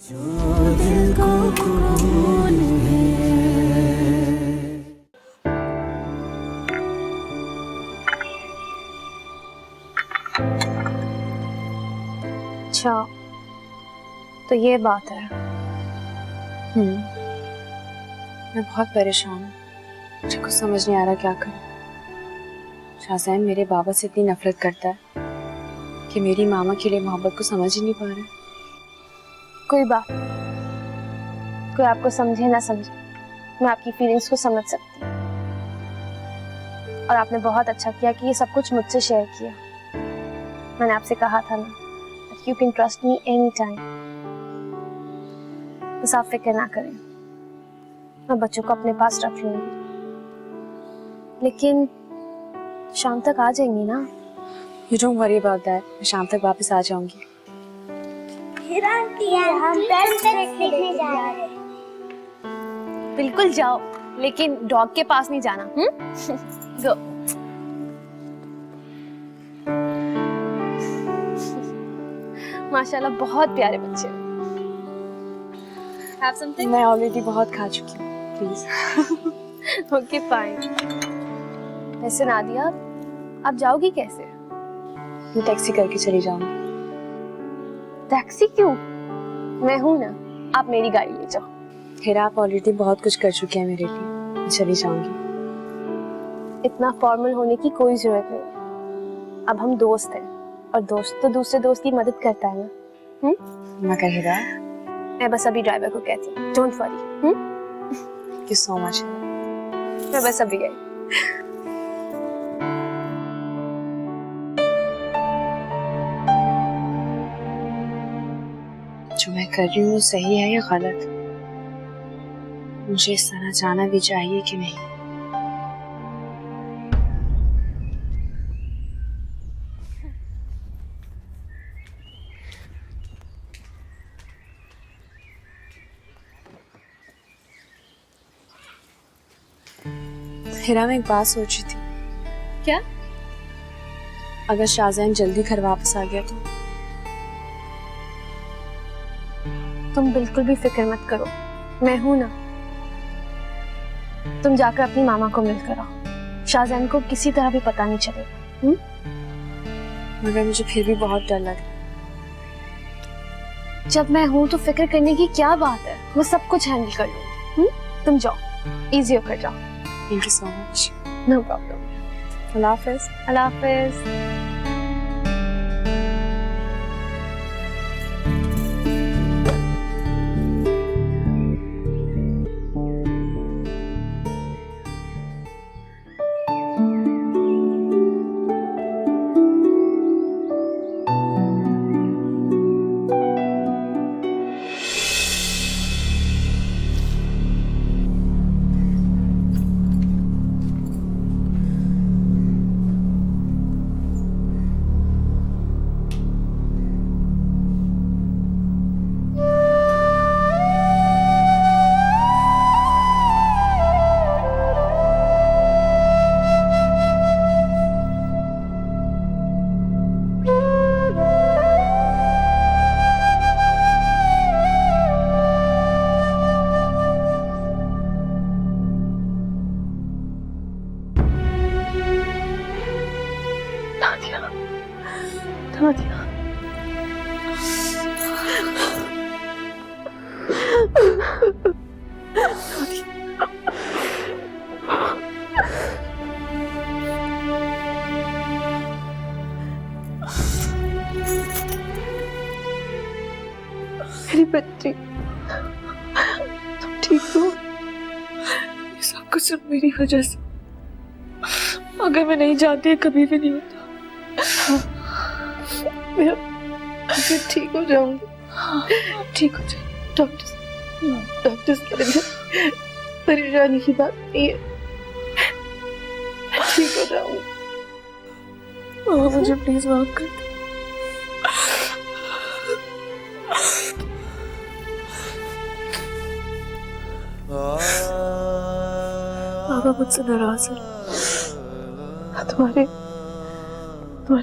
जो दिल को खून है। अच्छा, तो ये बात है। मैं बहुत परेशान हूँ। मुझे कुछ समझ नहीं आ रहा क्या करूँ। शाहज़ैन मेरे बाबा से इतनी नफरत करता है कि मेरी मामा के लिए मोहब्बत को समझ ही नहीं पा रहा है। कोई बात नहीं। कोई आपको समझे ना समझे, मैं आपकी फीलिंग्स को समझ सकती हूँ। और आपने बहुत अच्छा किया कि ये सब कुछ मुझसे शेयर किया। मैंने आपसे कहा था ना, you can trust me any time. बस आप फिक्र ना करें, मैं बच्चों को अपने पास रख लूंगी। लेकिन शाम तक आ जाएंगी ना? You don't worry about that. मैं शाम तक वापस आ जाऊंगी। हम टेस्ट देखने जा रहे हैं। बिल्कुल जाओ, लेकिन डॉग के पास नहीं जाना। गो। माशाल्लाह बहुत प्यारे बच्चे हो। Have something? मैं ऑलरेडी बहुत खा चुकी हूँ। प्लीज। Okay fine. वैसे नादिया, आप जाओगी कैसे? मैं टैक्सी करके चली जाऊंगी। टैक्सी क्यों? मैं हूं ना, आप मेरी गाड़ी ले जाओ। हिरा, आप ऑलरेडी बहुत कुछ कर चुके हैं मेरे लिए। मैं चली जाऊंगी। इतना फॉर्मल होने की कोई जरूरत नहीं है। अब हम दोस्त हैं, और दोस्त तो दूसरे दोस्त की मदद करता है ना। मगर हिरा, मैं बस अभी ड्राइवर को कहती हूँ, don't worry. Thank you so much. मैं बस अभी गई। जो मैं कर रही हूँ वो सही है या गलत? मुझे इस तरह जाना भी चाहिए कि नहीं? हिरा, मैं एक बात सोची थी। क्या? अगर शाहज़ैन जल्दी घर वापस आ गया तो? तुम बिल्कुल भी फिक्र मत करो, मैं हूं ना। तुम जाकर अपनी मामा को मिलकर आओ। शाहज़ैन को किसी तरह भी पता नहीं चलेगा। मगर मुझे फिर भी बहुत डर लग रहा है। जब मैं हूं तो फिक्र करने की क्या बात है? मैं सब कुछ हैंडल कर लूंगी। तुम जाओ, इजी होकर जाओ। Thank you so much. No problem. अल्लाह हाफिज। अल्लाह हाफिज। नादिया, मेरी बच्ची, तुम ठीक हो? ये सब कुछ मेरी वजह से। अगर मैं नहीं जाती कभी भी नहीं होता। मैं ठीक हो जाऊंगी। ठीक हो जाऊंगी। डॉक्टर्स कह रहे हैं परेशानी की बात नहीं है। ठीक हो जाऊंगी। मुझे प्लीज माफ कर दो। बाबा मुझसे नाराज है। तुम्हारे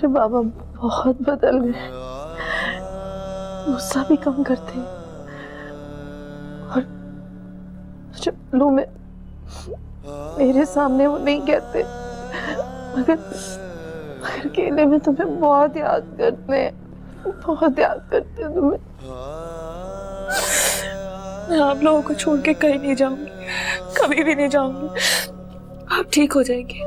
बाबा बहुत बदल गए। गुस्सा भी कम करते हैं। लूं मैं, मेरे सामने वो नहीं कहते, मगर अकेले में तुम्हें बहुत याद करते हैं, बहुत याद करते हैं तुम्हें। मैं आप लोगों को छोड़ के कहीं नहीं जाऊंगी, कभी भी नहीं जाऊंगी। आप ठीक हो जाएंगे।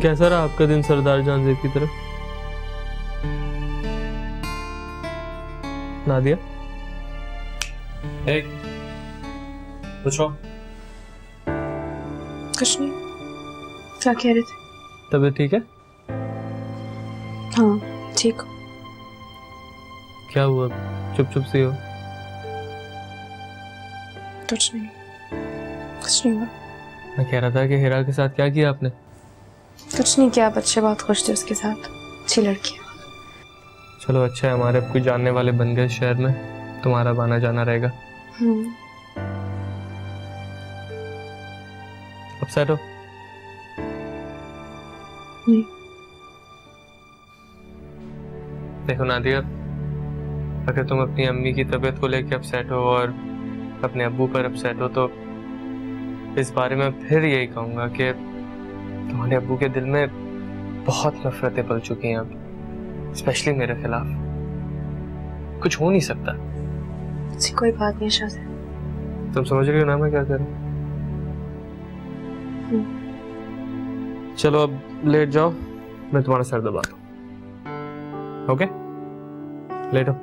कैसा रहा आपका दिन सरदार जानजेब की तरफ? नादिया, पूछो। कुछ नहीं, क्या कह रहे थे? तबीयत ठीक है? हाँ ठीक। क्या हुआ, चुप चुप सी हो? कुछ नहीं, कुछ नहीं हुआ। मैं कह रहा था कि हिरा के साथ क्या किया आपने? कुछ नहीं किया, बच्चे बहुत खुश थे उसके साथ, अच्छी लड़की है। चलो अच्छा है, हमारे अब कोई जानने वाले बन गए शहर में, तुम्हारा आना जाना रहेगा। अब सेट हो? देखो नादिया, अगर तुम अपनी अम्मी की तबीयत को लेकर अपसेट हो और अपने अब्बू पर अपसेट हो, तो इस बारे में फिर यही कहूंगा कि तुम्हारे अब्बू के दिल में बहुत नफरतें पल चुकी हैं अब, स्पेशली मेरे खिलाफ। कुछ हो नहीं सकता। ऐसी कोई बात नहीं शायद। तुम समझ रही हो ना मैं क्या करूं? चलो अब लेट जाओ, मैं तुम्हारा सर दबाता हूं। ओके, लेटो।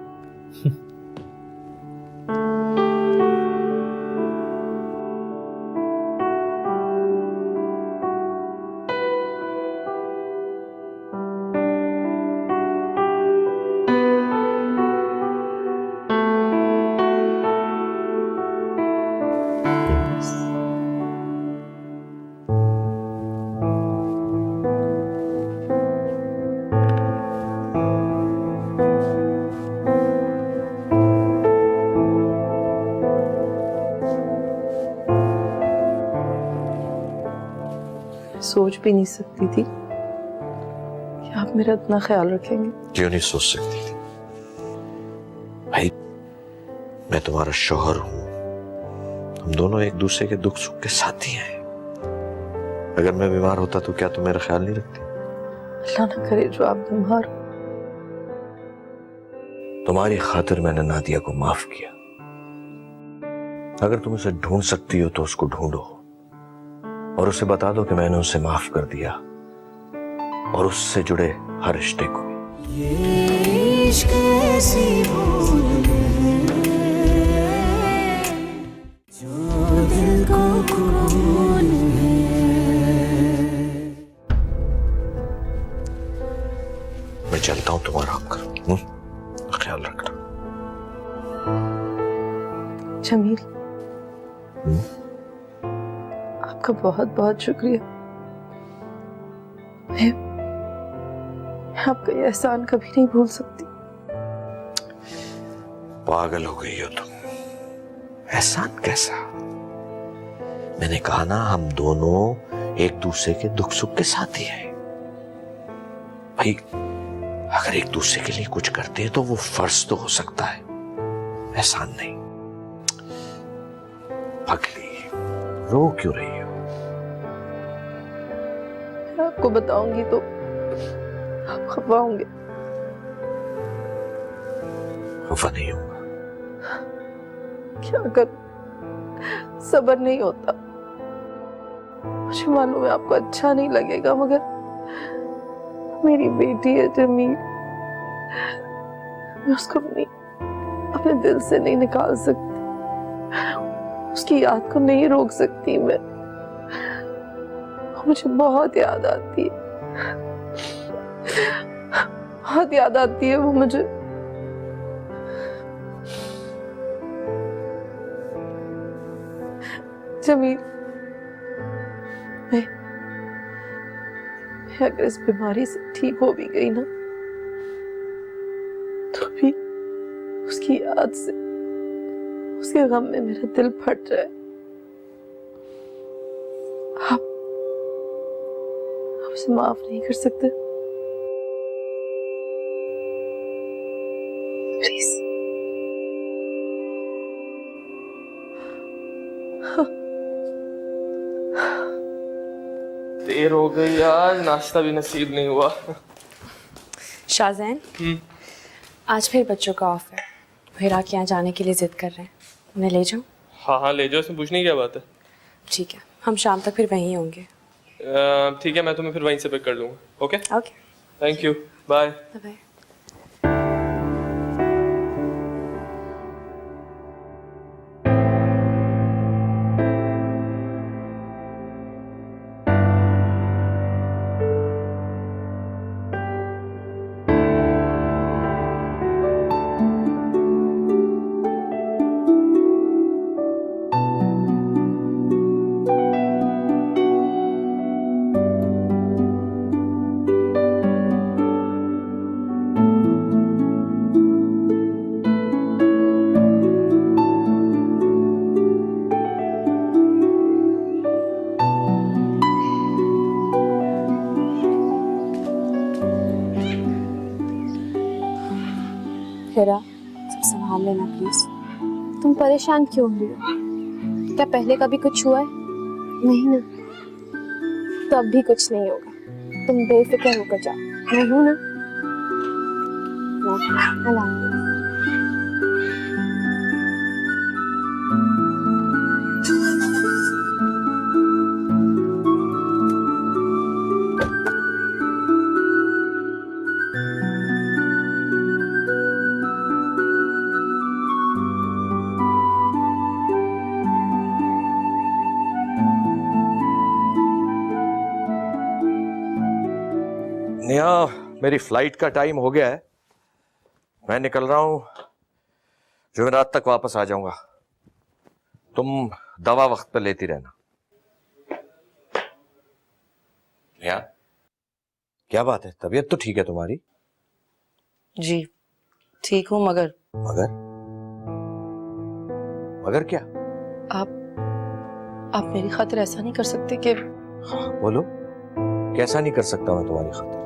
सोच भी नहीं सकती थी कि आप मेरा इतना ख्याल रखेंगे। क्यों नहीं सोच सकती थी भाई, मैं तुम्हारा शौहर हूं, हम दोनों एक दूसरे के दुख सुख के साथी हैं। अगर मैं बीमार होता तो क्या तुम मेरा ख्याल नहीं रखती? अल्लाह ना करे जो आप बीमार हो। तुम्हारी खातिर मैंने नादिया को माफ किया। अगर तुम उसे ढूंढ सकती हो तो उसको ढूंढो और उसे बता दो कि मैंने उसे माफ कर दिया और उससे जुड़े हर रिश्ते को। ये इश्क ऐसी भूल है जो दिल को खून है। मैं चलता हूं, तुम्हारा हक, ख्याल रखना। जमील, आपका बहुत बहुत शुक्रिया। मैं आपका ये एहसान कभी नहीं भूल सकती। पागल हो गई हो तुम। एहसान कैसा? मैंने कहा ना, हम दोनों एक दूसरे के दुख सुख के साथी हैं। भाई अगर एक दूसरे के लिए कुछ करते हैं तो वो फर्ज तो हो सकता है, एहसान नहीं। पगली, रो क्यों रही हो? मैं आपको बताऊंगी तो आप खफा होंगे। खफा नहीं होगा। क्या कर, सब्र नहीं होता। मुझे मालूम है आपको अच्छा नहीं लगेगा, मगर मेरी बेटी है जमील, मैं उसको अपने दिल से नहीं निकाल सकती, उसकी याद को नहीं रोक सकती मैं। मुझे बहुत याद आती है, बहुत याद आती है वो मुझे। जमील, मैं अगर इस बीमारी से ठीक हो भी गई ना, तो भी उसकी याद से, उसके गम में मेरा दिल फट जाए। आप उसे माफ नहीं कर सकते? प्लीज। देर हो गई, आज नाश्ता भी नसीब नहीं हुआ। शाहजैन, आज फिर बच्चों का ऑफ है। हिरा के यहाँ जाने के लिए जिद कर रहे हैं, उन्हें ले जाऊँ? हाँ ले जाओ, इसमें पूछने की क्या बात है। ठीक है, हम शाम तक फिर वहीं होंगे। ठीक है, मैं तुम्हें फिर वहीं से पिक कर लूँगा। Okay okay, thank you, bye. Bye. Hira, सब संभाल लेना प्लीज। तुम परेशान क्यों हो रही हो? क्या पहले कभी कुछ हुआ है? नहीं ना, तो अब भी कुछ नहीं होगा। तुम बेफिक्र होकर जाओ, मैं हूं ना। अल्लाह हाफ़िज़। नेहा, मेरी फ्लाइट का टाइम हो गया है, मैं निकल रहा हूं। जुमेरात तक वापस आ जाऊंगा। तुम दवा वक्त पे लेती रहना। नेहा, क्या बात है? तबीयत तो ठीक है तुम्हारी? जी ठीक हूँ, मगर मगर मगर क्या? आप मेरी खातिर ऐसा नहीं कर सकते कि? हाँ बोलो, कैसा नहीं कर सकता मैं तुम्हारी खातिर?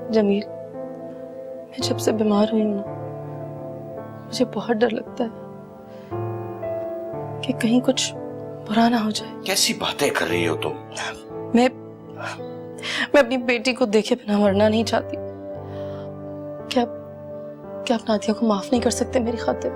जमील, मैं जब से बीमार हुई हूँ ना, मुझे बहुत डर लगता है कि कहीं कुछ बुरा ना हो जाए। कैसी बातें कर रही हो तुम? मैं अपनी बेटी को देखे बिना मरना नहीं चाहती। क्या आप नादिया को माफ नहीं कर सकते मेरी खातिर?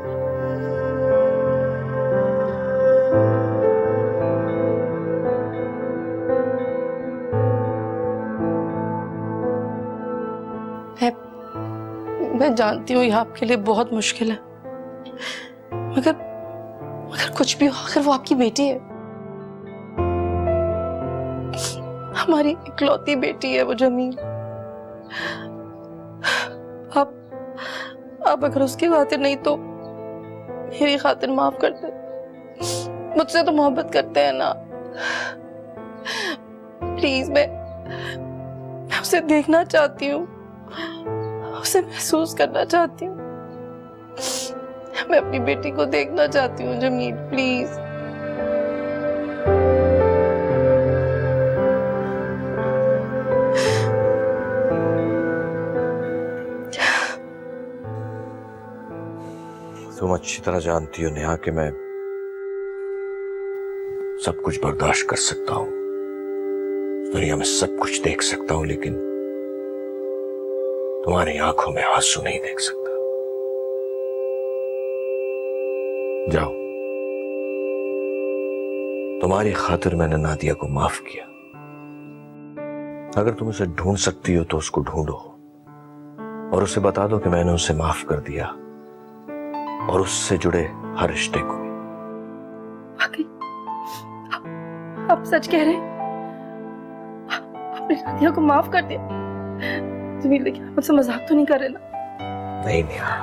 मैं जानती हूँ ये आपके लिए बहुत मुश्किल है, मगर कुछ भी हो, आखिर वो आपकी बेटी है, हमारी इकलौती बेटी है वो जमील। आप अगर उसकी खातिर नहीं तो मेरी खातिर माफ कर दे। मुझसे तो मोहब्बत करते हैं ना, प्लीज। मैं उसे देखना चाहती हूँ, उसे महसूस करना चाहती हूँ। मैं अपनी बेटी को देखना चाहती हूँ जमील, प्लीज। तुम अच्छी तरह जानती हो नेहा कि मैं सब कुछ बर्दाश्त कर सकता हूं, दुनिया में सब कुछ देख सकता हूं, लेकिन तुम्हारी आंखों में आंसू नहीं देख सकता। जाओ, तुम्हारी खातिर मैंने नादिया को माफ किया। अगर तुम उसे ढूंढ सकती हो तो उसको ढूंढो और उसे बता दो कि मैंने उसे माफ कर दिया और उससे जुड़े हर रिश्ते को भी। वाकई आप सच कह रहे हैं? आपने नादिया को माफ कर दिया? जमील, लेकिन आप मुझसे मजाक तो नहीं कर रहे ना? नहीं नेहा,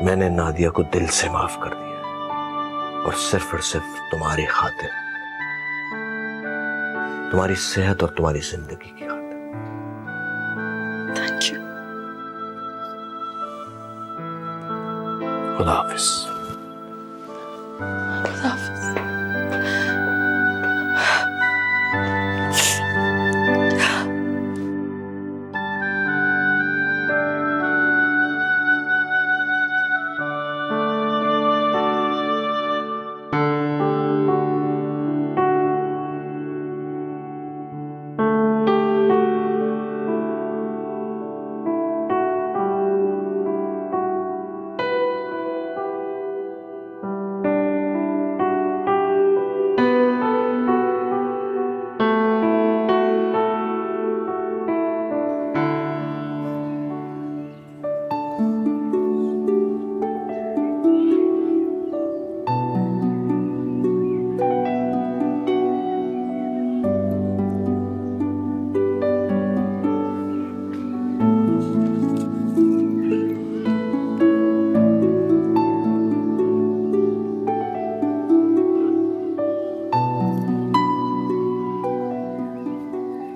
मैंने नादिया को दिल से माफ कर दिया और सिर्फ तुम्हारी खातिर, तुम्हारी सेहत और तुम्हारी जिंदगी की खातिर। Thank you. खुदा हाफिज। खुदा हाफिज।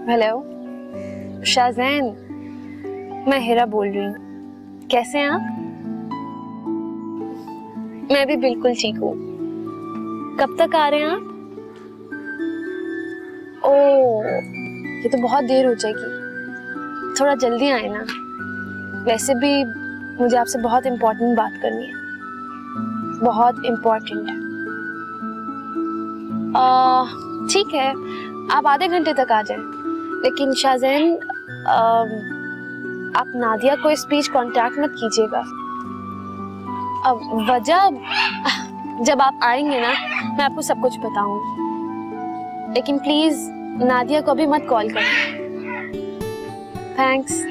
हेलो शाज़ैन, मैं हिरा बोल रही हूँ। कैसे हैं आप? मैं भी बिल्कुल ठीक हूँ। कब तक आ रहे हैं आप? ओह, ये तो बहुत देर हो जाएगी, थोड़ा जल्दी आए ना। वैसे भी मुझे आपसे बहुत इम्पोर्टेंट बात करनी है, बहुत इम्पोर्टेंट है। ठीक है, आप आधे घंटे तक आ जाएं। लेकिन शाज़ैन, आप नादिया को इस बीच कांटेक्ट मत कीजिएगा। अब वजह, जब आप आएंगे ना मैं आपको सब कुछ बताऊंगी, लेकिन प्लीज नादिया को भी मत कॉल करें। थैंक्स,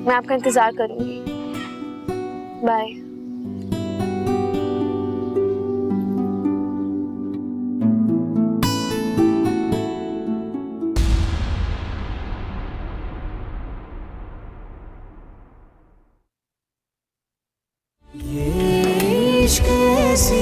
मैं आपका इंतजार करूंगी। बाय। इश्क ऐसी